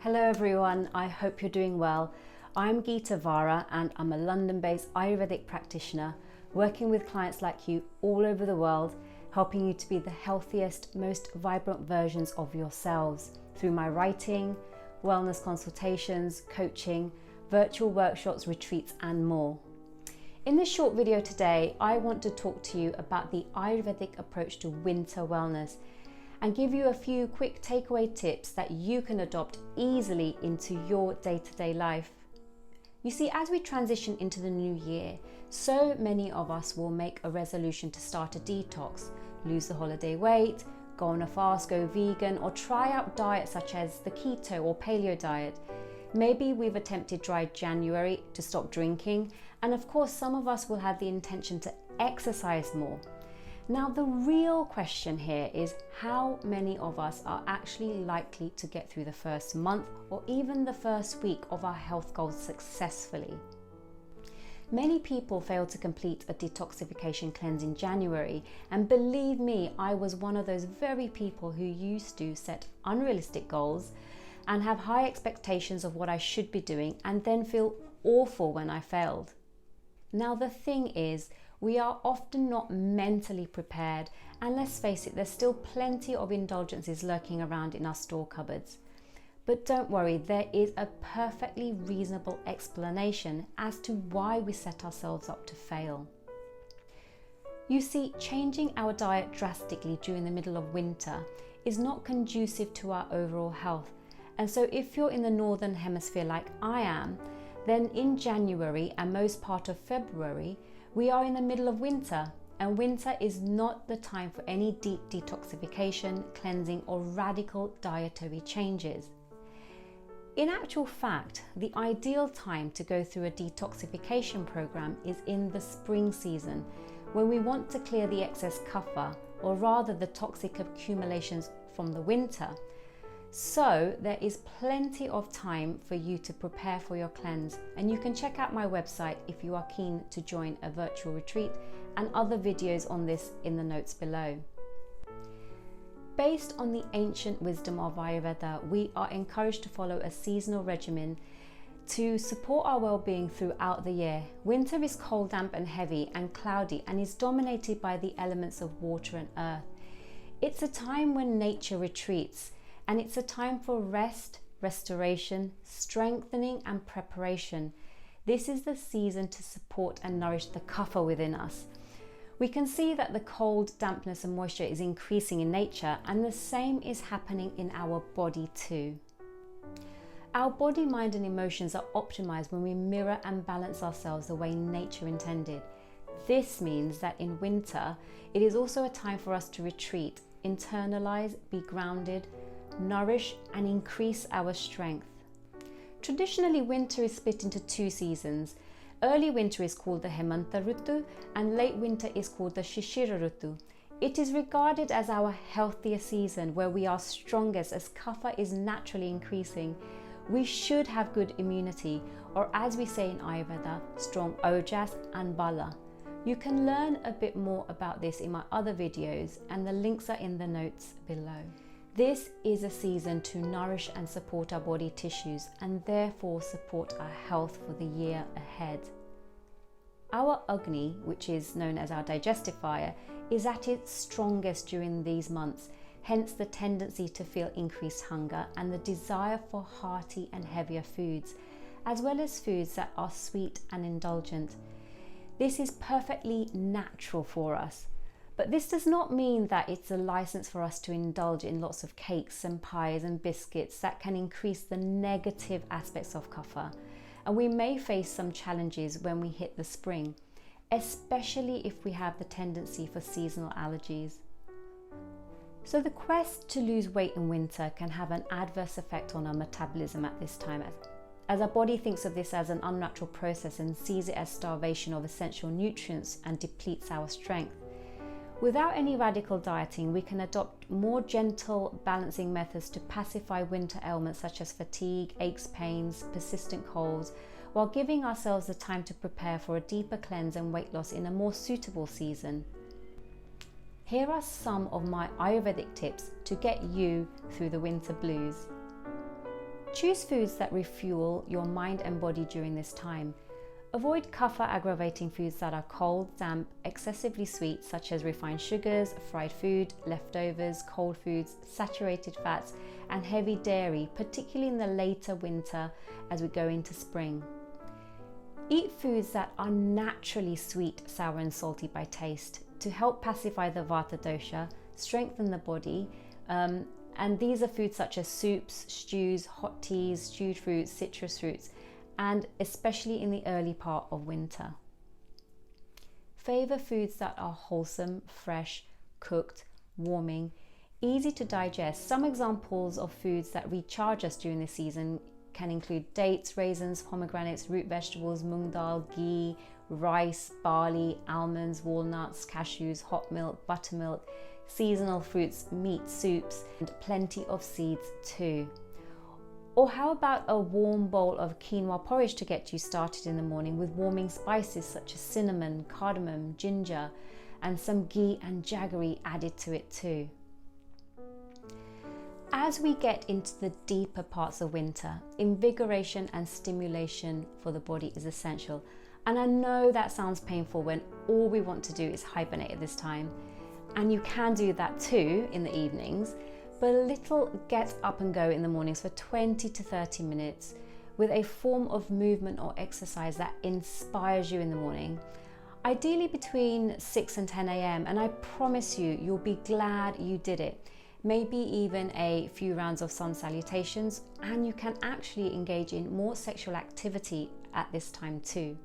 Hello everyone, I hope you're doing well. I'm Geeta Vara and I'm a London-based Ayurvedic practitioner working with clients like you all over the world, helping you to be the healthiest, most vibrant versions of yourselves through my writing, wellness consultations, coaching, virtual workshops, retreats and more. In this short video today, I want to talk to you about the Ayurvedic approach to winter wellness and give you a few quick takeaway tips that you can adopt easily into your day-to-day life. You see, as we transition into the new year, so many of us will make a resolution to start a detox, lose the holiday weight, go on a fast, go vegan, or try out diets such as the keto or paleo diet. Maybe we've attempted dry January to stop drinking, and of course some of us will have the intention to exercise more. Now the real question here is how many of us are actually likely to get through the first month or even the first week of our health goals successfully. Many people fail to complete a detoxification cleanse in January, and believe me, I was one of those very people who used to set unrealistic goals and have high expectations of what I should be doing and then feel awful when I failed. Now the thing is, we are often not mentally prepared, and let's face it, there's still plenty of indulgences lurking around in our store cupboards. But don't worry, there is a perfectly reasonable explanation as to why we set ourselves up to fail. You see, changing our diet drastically during the middle of winter is not conducive to our overall health. And so if you're in the Northern Hemisphere like I am, then in January and most part of February, we are in the middle of winter, and winter is not the time for any deep detoxification, cleansing, or radical dietary changes. In actual fact, the ideal time to go through a detoxification program is in the spring season, when we want to clear the excess kapha, or rather the toxic accumulations from the winter. So there is plenty of time for you to prepare for your cleanse, and you can check out my website if you are keen to join a virtual retreat, and other videos on this in the notes below. Based on the ancient wisdom of Ayurveda, we are encouraged to follow a seasonal regimen to support our well-being throughout the year. Winter is cold, damp and heavy and cloudy and is dominated by the elements of water and earth. It's a time when nature retreats, and it's a time for rest, restoration, strengthening and preparation. This is the season to support and nourish the kapha within us. We can see that the cold, dampness and moisture is increasing in nature, and the same is happening in our body too. Our body, mind and emotions are optimized when we mirror and balance ourselves the way nature intended. This means that in winter, it is also a time for us to retreat, internalize, be grounded, nourish and increase our strength. Traditionally, winter is split into two seasons. Early winter is called the Hemanta Rutu and late winter is called the Shishira Rutu. It is regarded as our healthiest season, where we are strongest as kapha is naturally increasing. We should have good immunity, or as we say in Ayurveda, strong ojas and bala. You can learn a bit more about this in my other videos, and the links are in the notes below. This is a season to nourish and support our body tissues, and therefore support our health for the year ahead. Our Agni, which is known as our digestive fire, is at its strongest during these months, hence the tendency to feel increased hunger and the desire for hearty and heavier foods, as well as foods that are sweet and indulgent. This is perfectly natural for us. But this does not mean that it's a license for us to indulge in lots of cakes and pies and biscuits that can increase the negative aspects of kapha. And we may face some challenges when we hit the spring, especially if we have the tendency for seasonal allergies. So the quest to lose weight in winter can have an adverse effect on our metabolism at this time, as our body thinks of this as an unnatural process and sees it as starvation of essential nutrients and depletes our strength. Without any radical dieting, we can adopt more gentle balancing methods to pacify winter ailments such as fatigue, aches, pains, persistent colds, while giving ourselves the time to prepare for a deeper cleanse and weight loss in a more suitable season. Here are some of my Ayurvedic tips to get you through the winter blues. Choose foods that refuel your mind and body during this time. Avoid kapha aggravating foods that are cold, damp, excessively sweet, such as refined sugars, fried food, leftovers, cold foods, saturated fats, and heavy dairy, particularly in the later winter as we go into spring. Eat foods that are naturally sweet, sour, and salty by taste to help pacify the vata dosha, strengthen the body, and these are foods such as soups, stews, hot teas, stewed fruits, citrus fruits, and especially in the early part of winter. Favor foods that are wholesome, fresh, cooked, warming, easy to digest. Some examples of foods that recharge us during the season can include dates, raisins, pomegranates, root vegetables, mung dal, ghee, rice, barley, almonds, walnuts, cashews, hot milk, buttermilk, seasonal fruits, meat, soups, and plenty of seeds too. Or how about a warm bowl of quinoa porridge to get you started in the morning with warming spices such as cinnamon, cardamom, ginger, and some ghee and jaggery added to it too. As we get into the deeper parts of winter, invigoration and stimulation for the body is essential. And I know that sounds painful when all we want to do is hibernate at this time. And you can do that too in the evenings, but a little get up and go in the mornings for 20 to 30 minutes with a form of movement or exercise that inspires you in the morning. Ideally between 6 and 10 a.m. and I promise you, you'll be glad you did it. Maybe even a few rounds of sun salutations, and you can actually engage in more sexual activity at this time too.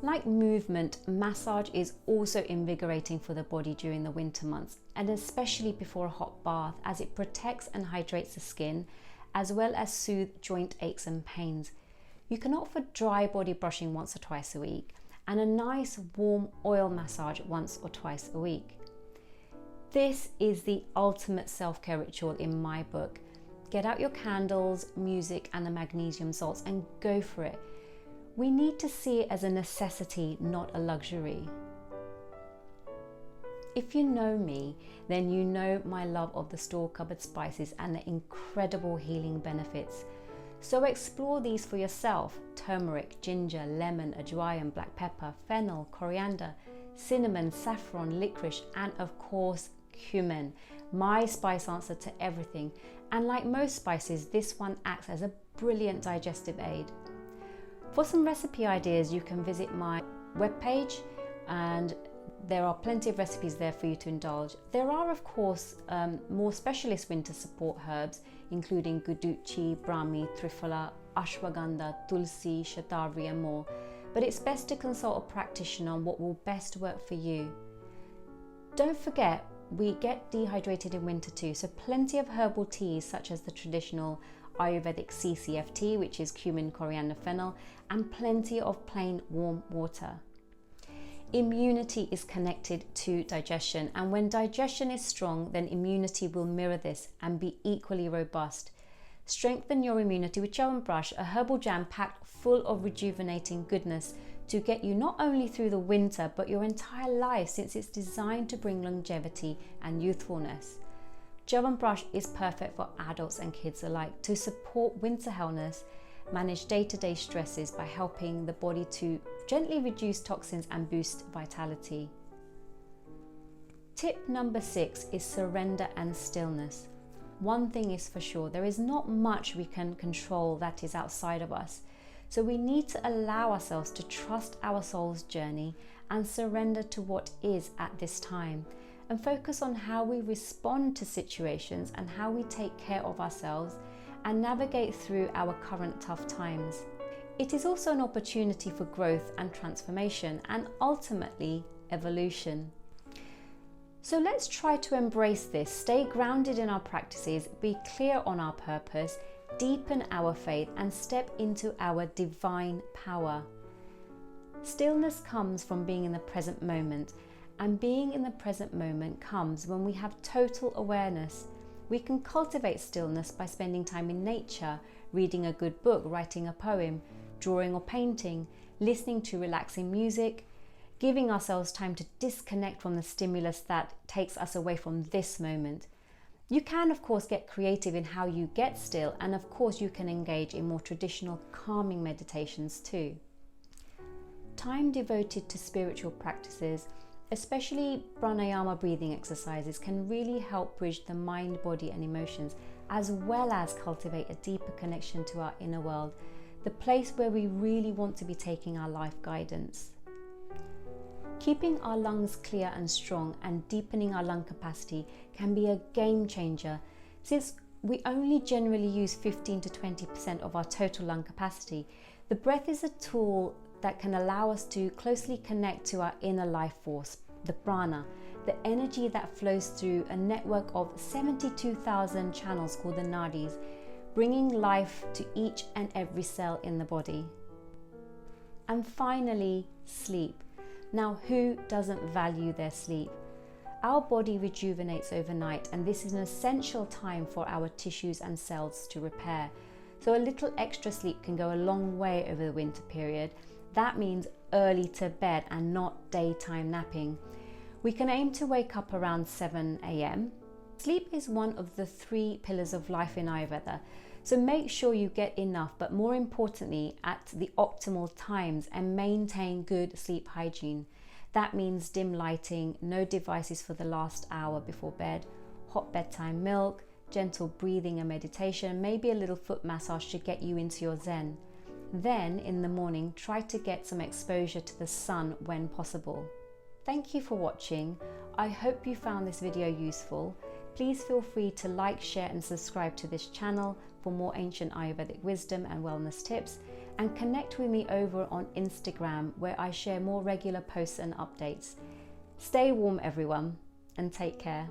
Like movement, massage is also invigorating for the body during the winter months, and especially before a hot bath, as it protects and hydrates the skin, as well as soothe joint aches and pains. You can opt for dry body brushing once or twice a week, and a nice warm oil massage once or twice a week. This is the ultimate self-care ritual in my book. Get out your candles, music, and the magnesium salts and go for it. We need to see it as a necessity, not a luxury. If you know me, then you know my love of the store cupboard spices and the incredible healing benefits. So explore these for yourself: turmeric, ginger, lemon, ajwain, black pepper, fennel, coriander, cinnamon, saffron, licorice, and of course cumin, my spice answer to everything. And like most spices, this one acts as a brilliant digestive aid. For some recipe ideas, you can visit my webpage, and there are plenty of recipes there for you to indulge. There are, of course, more specialist winter support herbs, including guduchi, brahmi, triphala, ashwagandha, tulsi, shatavari, and more. But it's best to consult a practitioner on what will best work for you. Don't forget, we get dehydrated in winter too, so plenty of herbal teas such as the traditional Ayurvedic CCFT, which is cumin, coriander, fennel, and plenty of plain warm water. Immunity is connected to digestion, and when digestion is strong, then immunity will mirror this and be equally robust. Strengthen your immunity with Chyawanprash, a herbal jam packed full of rejuvenating goodness to get you not only through the winter, but your entire life, since it's designed to bring longevity and youthfulness. Chyawanprash is perfect for adults and kids alike to support winter wellness, manage day-to-day stresses by helping the body to gently reduce toxins and boost vitality. Tip number 6 is surrender and stillness. One thing is for sure, there is not much we can control that is outside of us. So we need to allow ourselves to trust our soul's journey and surrender to what is at this time, and focus on how we respond to situations and how we take care of ourselves and navigate through our current tough times. It is also an opportunity for growth and transformation, and ultimately evolution. So let's try to embrace this, stay grounded in our practices, be clear on our purpose, deepen our faith, and step into our divine power. Stillness comes from being in the present moment, and being in the present moment comes when we have total awareness. We can cultivate stillness by spending time in nature, reading a good book, writing a poem, drawing or painting, listening to relaxing music, giving ourselves time to disconnect from the stimulus that takes us away from this moment. You can, of course, get creative in how you get still, and of course you can engage in more traditional calming meditations too. Time devoted to spiritual practices, especially pranayama breathing exercises, can really help bridge the mind, body and emotions, as well as cultivate a deeper connection to our inner world, the place where we really want to be taking our life guidance. Keeping our lungs clear and strong and deepening our lung capacity can be a game changer, since we only generally use 15 to 20% of our total lung capacity. The breath is a tool that can allow us to closely connect to our inner life force, the prana, the energy that flows through a network of 72,000 channels called the nadis, bringing life to each and every cell in the body. And finally, sleep. Now, who doesn't value their sleep? Our body rejuvenates overnight, and this is an essential time for our tissues and cells to repair. So a little extra sleep can go a long way over the winter period. That means early to bed and not daytime napping. We can aim to wake up around 7 a.m. Sleep is one of the 3 pillars of life in Ayurveda. So make sure you get enough, but more importantly, at the optimal times, and maintain good sleep hygiene. That means dim lighting, no devices for the last hour before bed, hot bedtime milk, gentle breathing and meditation, maybe a little foot massage to get you into your zen. Then in the morning, try to get some exposure to the sun when possible. Thank you for watching. I hope you found this video useful. Please feel free to like, share and subscribe to this channel for more ancient Ayurvedic wisdom and wellness tips, and connect with me over on Instagram, where I share more regular posts and updates. Stay warm everyone, and take care.